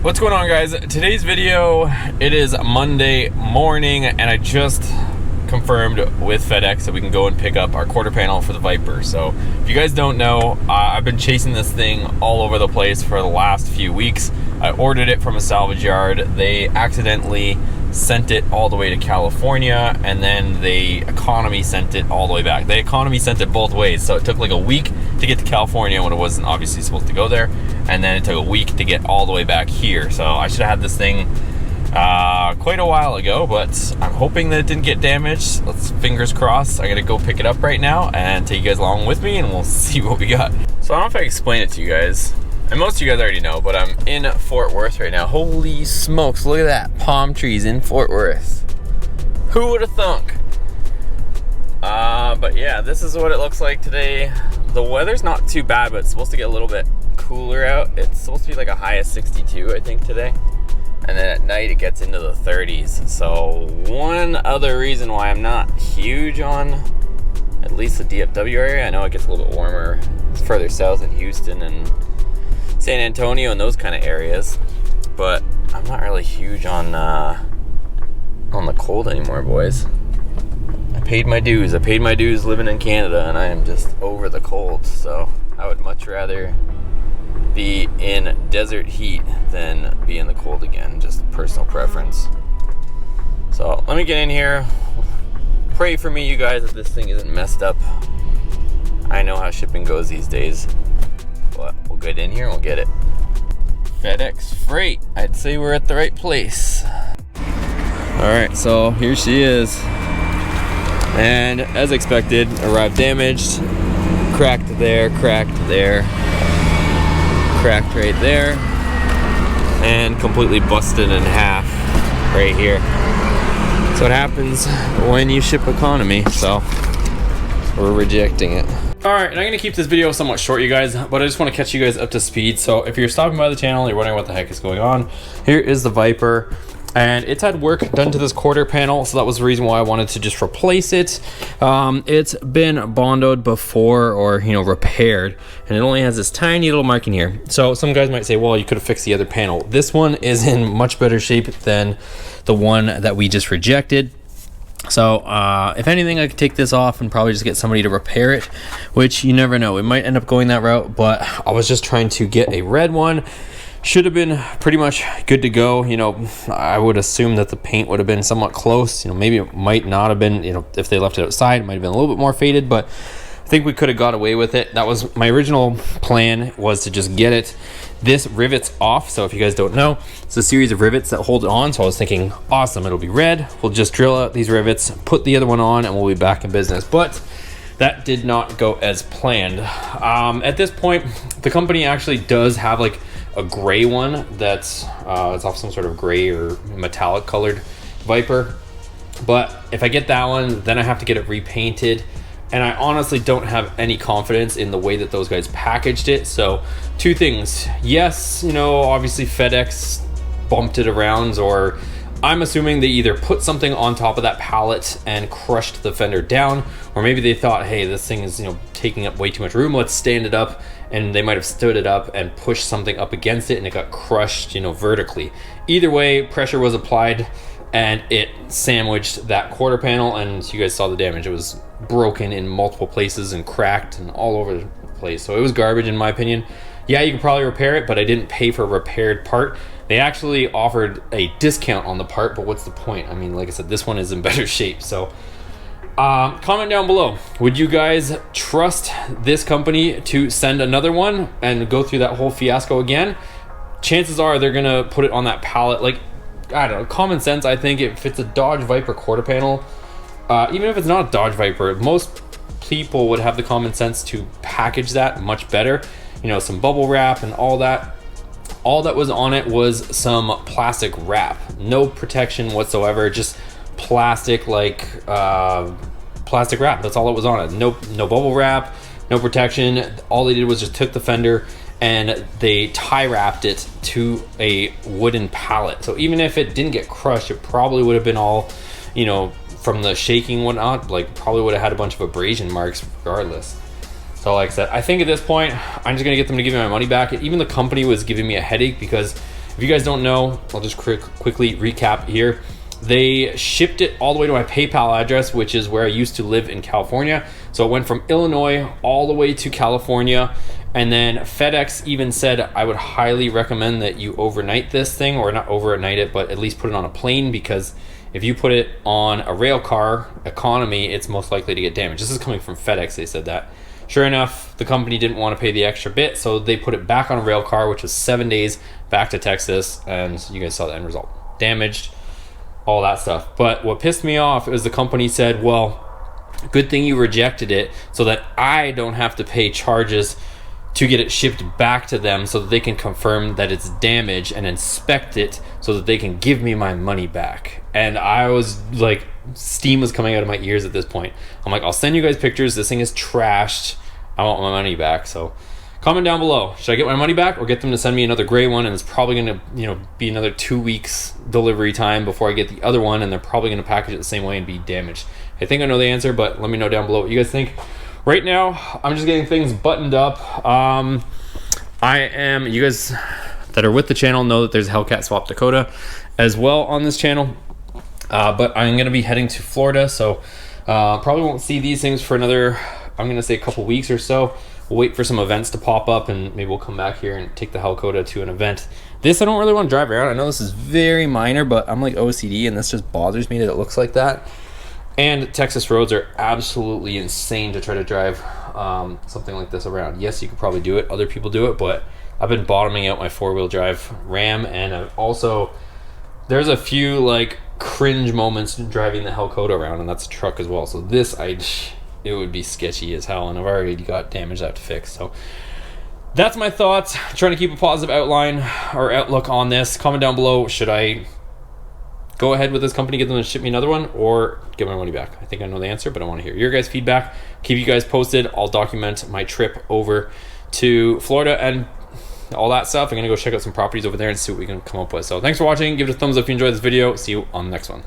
What's going on, guys? Today's video, it is Monday morning and I just confirmed with FedEx that we can go and pick up our quarter panel for the Viper. So if you guys don't know, I've been chasing this thing all over the place for the last few weeks. I ordered it from a salvage yard. They accidentally sent it all the way to California, and then the economy sent it all the way back. The economy sent it both ways, so it took like a week to get to California when it wasn't obviously supposed to go there, and then it took a week to get all the way back here. So I should have had this thing quite a while ago, but I'm hoping that it didn't get damaged. Let's fingers crossed. I gotta go pick it up right now and take you guys along with me, and we'll see what we got. So I don't know if I explain it to you guys, and most of you guys already know, but I'm in Fort Worth right now. Holy smokes, look at that, palm trees in Fort Worth. Who would have thunk? But yeah, this is what it looks like today. The weather's not too bad, but it's supposed to get a little bit cooler out. It's supposed to be like a high of 62, I think, today. And then at night it gets into the 30s. So one other reason why I'm not huge on at least the DFW area, I know it gets a little bit warmer further south in Houston and San Antonio and those kind of areas, but I'm not really huge on the cold anymore, boys. I paid my dues living in Canada, and I am just over the cold. So I would much rather be in desert heat than be in the cold again, just personal preference. So let me get in here. Pray for me, you guys, that this thing isn't messed up. I know how shipping goes these days, but we'll get in here and we'll get it. FedEx Freight, I'd say we're at the right place. All right, so here she is. And as expected, arrived damaged, cracked there, cracked right there, and completely busted in half right here. So what happens when you ship economy, so we're rejecting it. All right, and I'm gonna keep this video somewhat short, you guys, but I just want to catch you guys up to speed. So if you're stopping by the channel, you're wondering what the heck is going on, here is the Viper, and it's had work done to this quarter panel, so that was the reason why I wanted to just replace it. It's been bondoed before, or repaired, and it only has this tiny little marking here. So some guys might say, well, you could have fixed the other panel. This one is in much better shape than the one that we just rejected. So if anything, I could take this off and probably just get somebody to repair it, which you never know, we might end up going that route. But I was just trying to get a red one. Should have been pretty much good to go. I would assume that the paint would have been somewhat close. Maybe it might not have been, if they left it outside, it might have been a little bit more faded, but I think we could have got away with it. That was my original plan, was to just get it. This rivet's off, so if you guys don't know, it's a series of rivets that hold it on. So I was thinking, awesome, it'll be red. We'll just drill out these rivets, put the other one on, and we'll be back in business. But that did not go as planned. At this point, the company actually does have like a gray one that's it's off some sort of gray or metallic colored Viper. But if I get that one, then I have to get it repainted. And I honestly don't have any confidence in the way that those guys packaged it. So two things. Yes, obviously FedEx bumped it around, or I'm assuming they either put something on top of that pallet and crushed the fender down, or maybe they thought, hey, this thing is taking up way too much room, let's stand it up, and they might have stood it up and pushed something up against it and it got crushed vertically. Either way, pressure was applied and it sandwiched that quarter panel, and you guys saw the damage. It was broken in multiple places and cracked and all over the place. So it was garbage in my opinion. Yeah, you could probably repair it, but I didn't pay for a repaired part. They actually offered a discount on the part, but what's the point? I mean, like I said, this one is in better shape. So comment down below, would you guys trust this company to send another one and go through that whole fiasco again? Chances are they're gonna put it on that pallet. Like, I don't know, common sense, I think if it's a Dodge Viper quarter panel, even if it's not a Dodge Viper, most people would have the common sense to package that much better. Some bubble wrap and all that. All that was on it was some plastic wrap, no protection whatsoever, just plastic, like plastic wrap. That's all that was on it. No bubble wrap, no protection. All they did was just took the fender and they tie wrapped it to a wooden pallet. So even if it didn't get crushed, it probably would have been all, from the shaking and whatnot, like probably would have had a bunch of abrasion marks regardless. So like I said, I think at this point, I'm just gonna get them to give me my money back. Even the company was giving me a headache because If you guys don't know, I'll just quickly recap here. They shipped it all the way to my PayPal address, which is where I used to live in California. So it went from Illinois all the way to California. And then FedEx even said, I would highly recommend that you overnight this thing, or not overnight it, but at least put it on a plane, because if you put it on a rail car economy, it's most likely to get damaged. This is coming from FedEx, they said that. Sure enough, the company didn't want to pay the extra bit, so they put it back on a rail car, which was 7 days back to Texas, and you guys saw the end result. Damaged, all that stuff. But what pissed me off is the company said, well, good thing you rejected it so that I don't have to pay charges to get it shipped back to them, so that they can confirm that it's damaged and inspect it so that they can give me my money back. And I was like, steam was coming out of my ears at this point. I'm like, I'll send you guys pictures. This thing is trashed. I want my money back. So comment down below. Should I get my money back or get them to send me another gray one? And it's probably going to, be another 2 weeks delivery time before I get the other one. And they're probably going to package it the same way and be damaged. I think I know the answer, but let me know down below what you guys think. Right now, I'm just getting things buttoned up. You guys that are with the channel know that there's a Hellcat Swap Dakota as well on this channel. But I'm going to be heading to Florida, so probably won't see these things for another, I'm going to say a couple weeks or so. We'll wait for some events to pop up, and maybe we'll come back here and take the Hellcat to an event. This I don't really want to drive around. I know this is very minor, but I'm like OCD, and this just bothers me that it looks like that. And Texas roads are absolutely insane to try to drive something like this around. Yes, you could probably do it. Other people do it, but I've been bottoming out my 4-wheel drive Ram, and I've also, there's a few like cringe moments driving the Hellcat around, and that's a truck as well. So this, it would be sketchy as hell, and I've already got damage I have to fix. So that's my thoughts. Trying to keep a positive outline or outlook on this. Comment down below, should I go ahead with this company, get them to ship me another one, or get my money back? I think I know the answer, but I want to hear your guys' feedback. Keep you guys posted. I'll document my trip over to Florida and all that stuff. I'm going to go check out some properties over there and see what we can come up with. So thanks for watching. Give it a thumbs up if you enjoyed this video. See you on the next one.